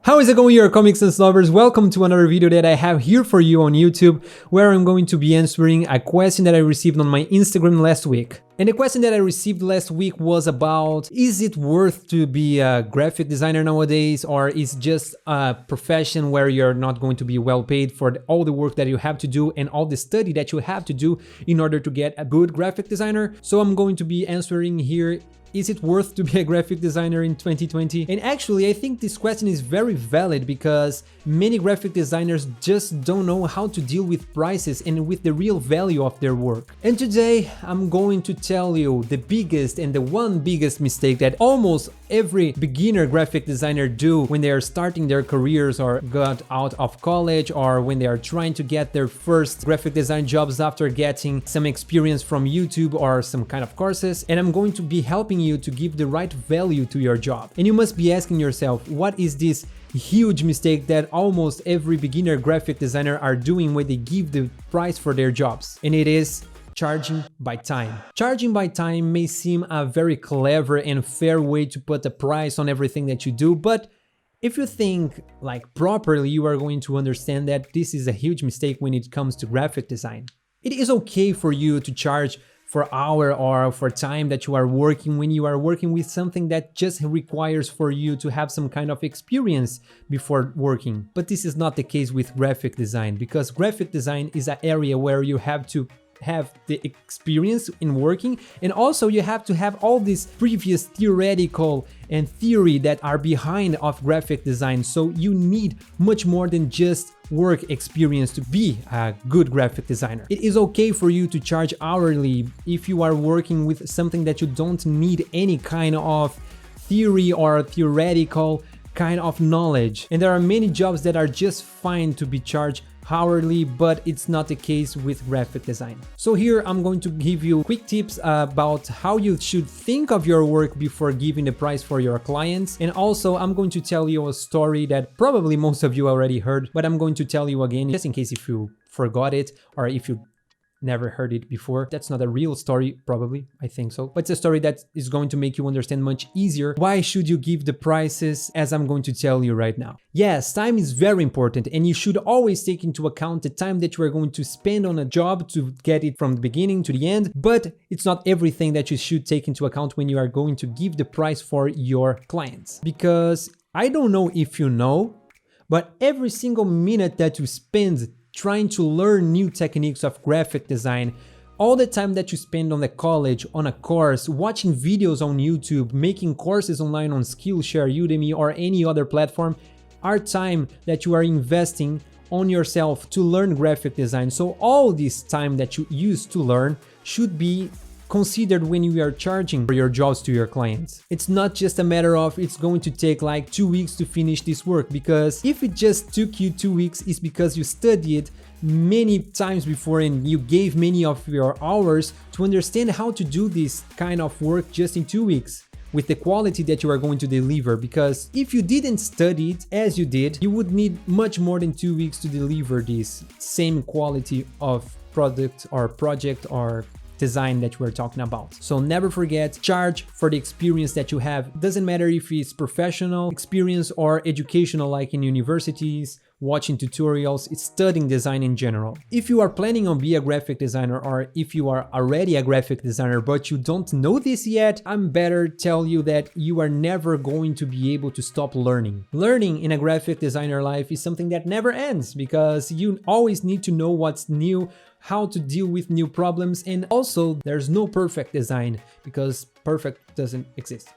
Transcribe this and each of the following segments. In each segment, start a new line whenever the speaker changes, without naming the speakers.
How is it going, your comics and lovers? Welcome to another video that I have here for you on YouTube, where I'm going to be answering a question that I received on my Instagram last week. And the question that I received last week was about, is it worth to be a graphic designer nowadays, or is just a profession where you're not going to be well paid for all the work that you have to do and all the study that you have to do in order to get a good graphic designer? So I'm going to be answering here, is it worth to be a graphic designer in 2020? And actually, I think this question is very valid because many graphic designers just don't know how to deal with prices and with the real value of their work. And today, I'm going to tell you the biggest and the one biggest mistake that almost every beginner graphic designer do when they are starting their careers or got out of college, or when they are trying to get their first graphic design jobs after getting some experience from YouTube or some kind of courses. And I'm going to be helping you to give the right value to your job. And you must be asking yourself, what is this huge mistake that almost every beginner graphic designer are doing when they give the price for their jobs? And it is charging by time. Charging by time may seem a very clever and fair way to put a price on everything that you do, but if you think like properly, you are going to understand that this is a huge mistake when it comes to graphic design. It is okay for you to charge for hour or for time that you are working when you are working with something that just requires for you to have some kind of experience before working. But this is not the case with graphic design, because graphic design is an area where you have to have the experience in working, and also you have to have all this previous theoretical and theory that are behind of graphic design. So you need much more than just work experience to be a good graphic designer. It is okay for you to charge hourly if you are working with something that you don't need any kind of theory or theoretical kind of knowledge. And there are many jobs that are just fine to be charged hourly, but it's not the case with graphic design. So here I'm going to give you quick tips about how you should think of your work before giving the price for your clients. And also I'm going to tell you a story that probably most of you already heard, but I'm going to tell you again just in case if you forgot it or if you never heard it before. That's not a real story, probably, I think so, but it's a story that is going to make you understand much easier why should you give the prices, as I'm going to tell you right now. Yes, time is very important, and you should always take into account the time that you are going to spend on a job to get it from the beginning to the end, but it's not everything that you should take into account when you are going to give the price for your clients. Because I don't know if you know, but every single minute that you spend trying to learn new techniques of graphic design, all the time that you spend on the college, on a course, watching videos on YouTube, making courses online on Skillshare, Udemy, or any other platform, are time that you are investing on yourself to learn graphic design. So all this time that you use to learn should be considered when you are charging for your jobs to your clients. It's not just a matter of it's going to take like 2 weeks to finish this work, because if it just took you 2 weeks, it's because you studied many times before and you gave many of your hours to understand how to do this kind of work just in 2 weeks with the quality that you are going to deliver. Because if you didn't study it as you did, you would need much more than 2 weeks to deliver this same quality of product or project or design that we're talking about. So never forget, charge for the experience that you have. Doesn't matter if it's professional experience or educational, like in universities, watching tutorials, it's studying design in general. If you are planning on being a graphic designer, or if you are already a graphic designer but you don't know this yet, I'm better tell you that you are never going to be able to stop learning. Learning in a graphic designer life is something that never ends, because you always need to know what's new, how to deal with new problems, and also there's no perfect design because perfect doesn't exist.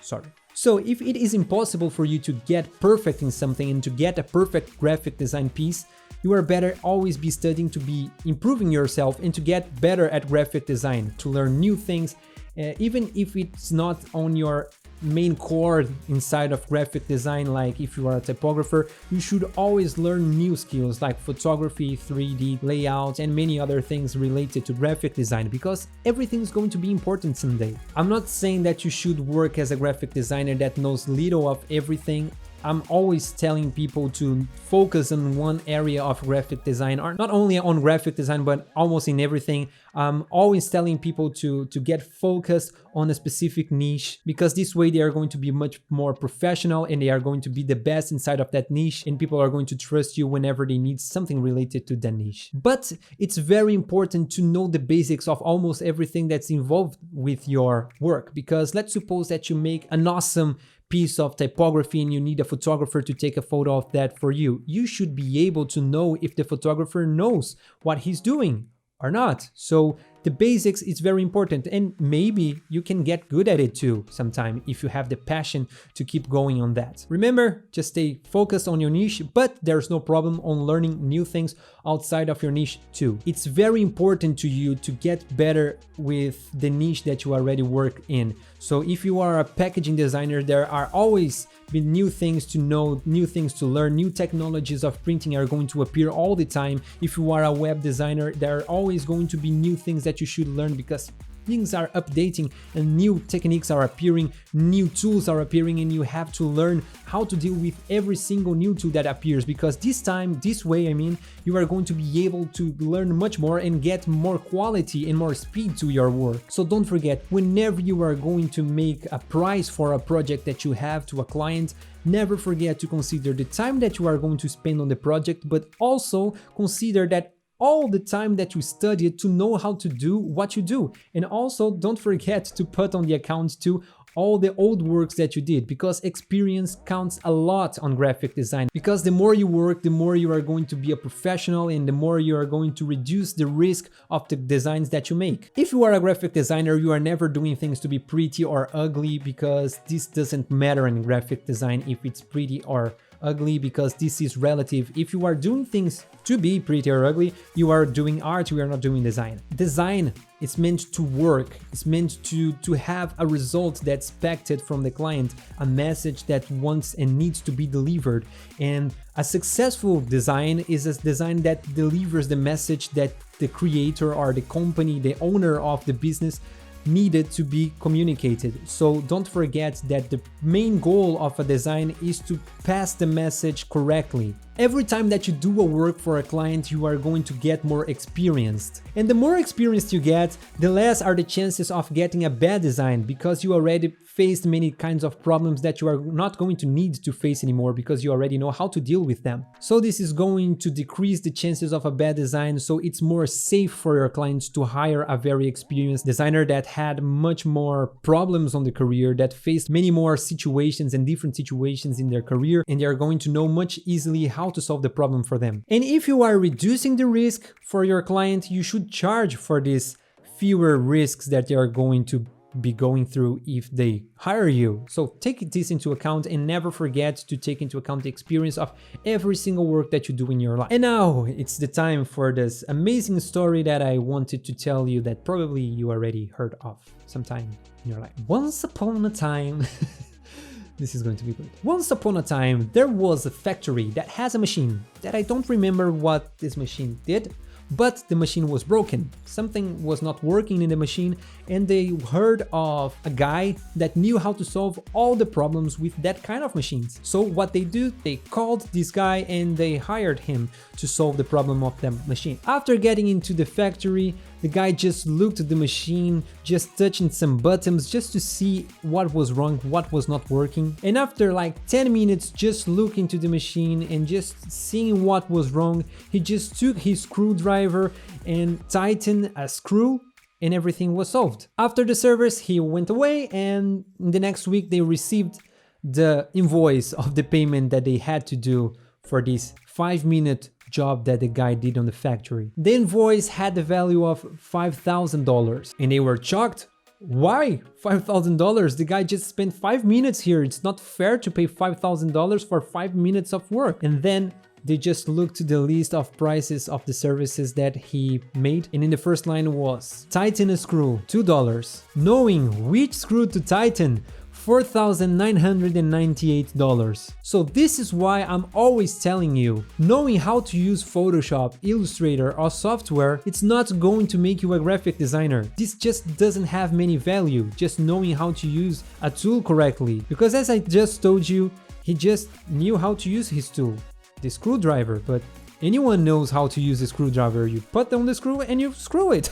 Sorry. So if it is impossible for you to get perfect in something and to get a perfect graphic design piece, you are better always be studying to be improving yourself and to get better at graphic design, to learn new things, even if it's not on your main core inside of graphic design. Like if you are a typographer, you should always learn new skills like photography, 3D layout, and many other things related to graphic design, because everything is going to be important someday. I'm not saying that you should work as a graphic designer that knows little of everything. I'm always telling people to focus on one area of graphic design, or not only on graphic design, but almost in everything. I'm always telling people to get focused on a specific niche, because this way they are going to be much more professional and they are going to be the best inside of that niche, and people are going to trust you whenever they need something related to that niche. But it's very important to know the basics of almost everything that's involved with your work, because let's suppose that you make an awesome piece of typography and you need a photographer to take a photo of that for you. You should be able to know if the photographer knows what he's doing or not. So the basics is very important, and maybe you can get good at it too sometime if you have the passion to keep going on that. Remember, just stay focused on your niche, but there's no problem on learning new things outside of your niche too. It's very important to you to get better with the niche that you already work in. So if you are a packaging designer, there are always been new things to know, new things to learn, new technologies of printing are going to appear all the time. If you are a web designer, there are always going to be new things that you should learn, because things are updating and new techniques are appearing, new tools are appearing, and you have to learn how to deal with every single new tool that appears, because this way, you are going to be able to learn much more and get more quality and more speed to your work. So don't forget, whenever you are going to make a price for a project that you have to a client, never forget to consider the time that you are going to spend on the project, but also consider that all the time that you studied to know how to do what you do. And also don't forget to put on the account too all the old works that you did, because experience counts a lot on graphic design, because the more you work, the more you are going to be a professional and the more you are going to reduce the risk of the designs that you make. If you are a graphic designer, you are never doing things to be pretty or ugly, because this doesn't matter in graphic design if it's pretty or ugly, because this is relative. If you are doing things to be pretty or ugly, you are doing art, you are not doing design. Design is meant to work, it's meant to have a result that's expected from the client, a message that wants and needs to be delivered. And a successful design is a design that delivers the message that the creator or the company, the owner of the business, needed to be communicated. So don't forget that the main goal of a design is to pass the message correctly. Every time that you do a work for a client, you are going to get more experienced. And the more experienced you get, the less are the chances of getting a bad design, because you already faced many kinds of problems that you are not going to need to face anymore, because you already know how to deal with them. So this is going to decrease the chances of a bad design, so it's more safe for your clients to hire a very experienced designer that had much more problems on the career, that faced many more situations and different situations in their career, and they are going to know much easily how to solve the problem for them. And if you are reducing the risk for your client, you should charge for these fewer risks that they are going to be going through if they hire you. So take this into account, and never forget to take into account the experience of every single work that you do in your life. And now it's the time for this amazing story that I wanted to tell you, that probably you already heard of sometime in your life. Once upon a time this is going to be good. Once upon a time, there was a factory that has a machine that I don't remember what this machine did, but the machine was broken. Something was not working in the machine, and they heard of a guy that knew how to solve all the problems with that kind of machines. So what they do, they called this guy and they hired him to solve the problem of the machine. After getting into the factory, the guy just looked at the machine, just touching some buttons just to see what was wrong, what was not working. And after like 10 minutes just looking to the machine and just seeing what was wrong, he just took his screwdriver and tightened a screw, and everything was solved. After the service, he went away, and the next week they received the invoice of the payment that they had to do for this 5-minute job that the guy did on the factory. The invoice had the value of $5,000, and they were shocked. Why $5,000? The guy just spent 5 minutes here. It's not fair to pay $5,000 for 5 minutes of work. And then they just looked to the list of prices of the services that he made, and in the first line was tighten a screw, $2. Knowing which screw to tighten, $4,998. So this is why I'm always telling you, knowing how to use Photoshop, Illustrator or software, it's not going to make you a graphic designer. This just doesn't have many value, just knowing how to use a tool correctly. Because as I just told you, He just knew how to use his tool, the screwdriver, but anyone knows how to use a screwdriver. You put on the screw and you screw it.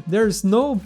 There's no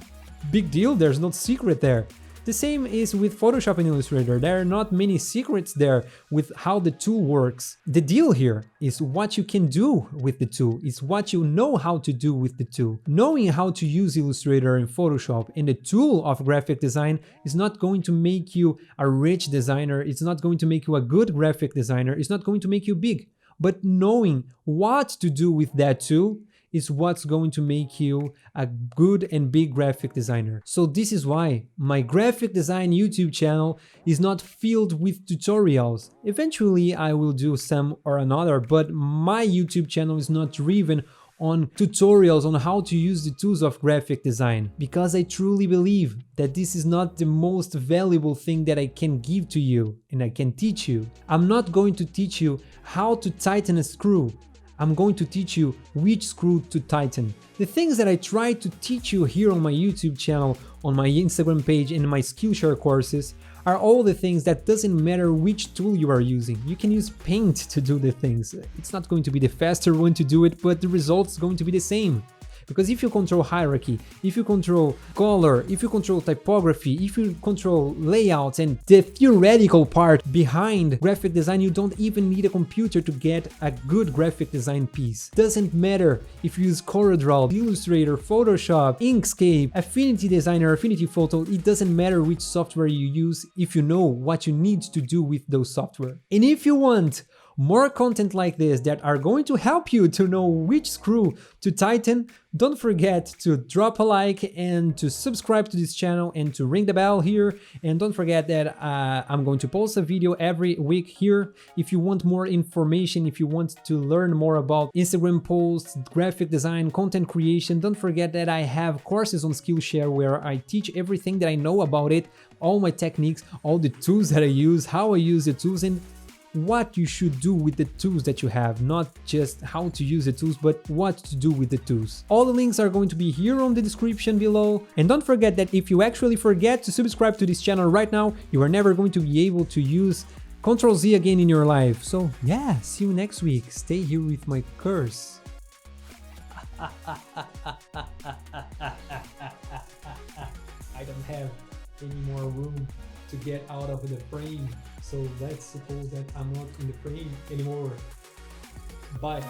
big deal, there's no secret there. The same is with Photoshop and Illustrator. There are not many secrets there with how the tool works. The deal here is what you can do with the tool, is what you know how to do with the tool. Knowing how to use Illustrator and Photoshop and the tool of graphic design is not going to make you a rich designer, it's not going to make you a good graphic designer, it's not going to make you big. But knowing what to do with that tool is what's going to make you a good and big graphic designer. So this is why my graphic design YouTube channel is not filled with tutorials. Eventually I will do some or another, but my YouTube channel is not driven on tutorials on how to use the tools of graphic design, because I truly believe that this is not the most valuable thing that I can give to you and I can teach you. I'm not going to teach you how to tighten a screw. I'm going to teach you which screw to tighten. The things that I try to teach you here on my YouTube channel, on my Instagram page, and my Skillshare courses are all the things that doesn't matter which tool you are using. You can use Paint to do the things. It's not going to be the faster one to do it, but the result's going to be the same. Because if you control hierarchy, if you control color, if you control typography, if you control layouts and the theoretical part behind graphic design, you don't even need a computer to get a good graphic design piece. Doesn't matter if you use CorelDRAW, Illustrator, Photoshop, Inkscape, Affinity Designer, Affinity Photo, it doesn't matter which software you use if you know what you need to do with those software. And if you want more content like this that are going to help you to know which screw to tighten, don't forget to drop a like and to subscribe to this channel and to ring the bell here. And don't forget that I'm going to post a video every week here. If you want more information, if you want to learn more about Instagram posts, graphic design, content creation, don't forget that I have courses on Skillshare where I teach everything that I know about it, all my techniques, all the tools that I use, how I use the tools, and what you should do with the tools that you have, not just how to use the tools, but what to do with the tools. All the links are going to be here on the description below. And don't forget that if you actually forget to subscribe to this channel right now, you are never going to be able to use Ctrl-Z again in your life. So yeah, see you next week. Stay here with my curse. I don't have any more room to get out of the frame, so let's suppose that I'm not in the frame anymore. Bye.